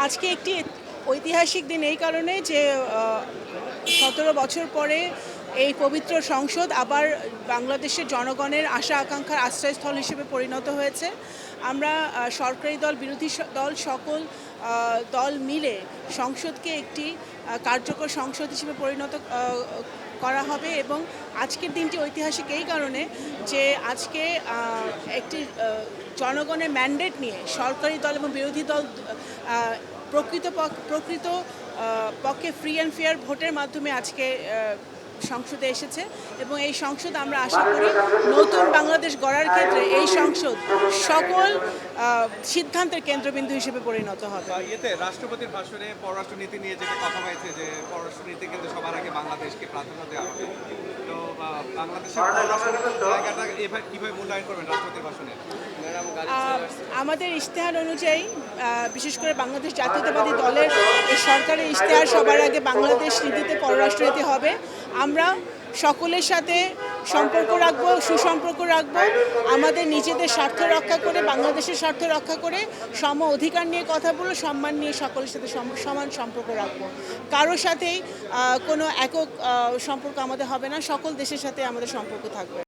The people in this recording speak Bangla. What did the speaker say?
আজকে একটি ঐতিহাসিক দিন এই কারণে যে ১৭ বছর পরে এই পবিত্র সংসদ আবার বাংলাদেশের জনগণের আশা আকাঙ্ক্ষার আশ্রয়স্থল হিসেবে পরিণত হয়েছে। আমরা সরকারি দল, বিরোধী দল সকল দল মিলে সংসদকে একটি কার্যকর সংসদ হিসেবে পরিণত করা হবে এবং আজকের দিনটি ঐতিহাসিক এই কারণে যে আজকে একটি জনগণের ম্যান্ডেট নিয়ে সরকারি দল এবং বিরোধী দল প্রকৃত পক্ষে ফ্রি অ্যান্ড ফেয়ার ভোটের মাধ্যমে আজকে সংসদে এসেছে এবং এই সংসদ আমরা আশা করি নতুন বাংলাদেশ গড়ার ক্ষেত্রে এই সংসদ সকল সিদ্ধান্তের কেন্দ্রবিন্দু হিসেবে পরিণত হবে। এতে রাষ্ট্রপতির ভাষণে পররাষ্ট্রনীতি নিয়ে যেটা কথা হয়েছে যে পররাষ্ট্রনীতি কিন্তু সবার আগে বাংলাদেশকে প্রাধান্য দেওয়া হবে, তো বাংলাদেশের পররাষ্ট্রনীতির জায়গাটা এবার কীভাবে মূল্যায়ন করবেন রাষ্ট্রপতির ভাষণে? আমাদের ইশতেহার অনুযায়ী বিশেষ করে বাংলাদেশ জাতীয়তাবাদী দলের এই সরকারের ইশতেহার সবার আগে বাংলাদেশ নীতিতে পররাষ্ট্রনীতি হবে। আমরা সকলের সাথে সম্পর্ক রাখবো, সুসম্পর্ক রাখবো, আমাদের নিজেদের স্বার্থ রক্ষা করে, বাংলাদেশের স্বার্থ রক্ষা করে সম অধিকার নিয়ে কথা বলবো, সম্মান নিয়ে সকলের সাথে সমান সম্পর্ক রাখবো। কারোর সাথেই কোনো একক সম্পর্ক আমাদের হবে না, সকল দেশের সাথে আমাদের সম্পর্ক থাকবে।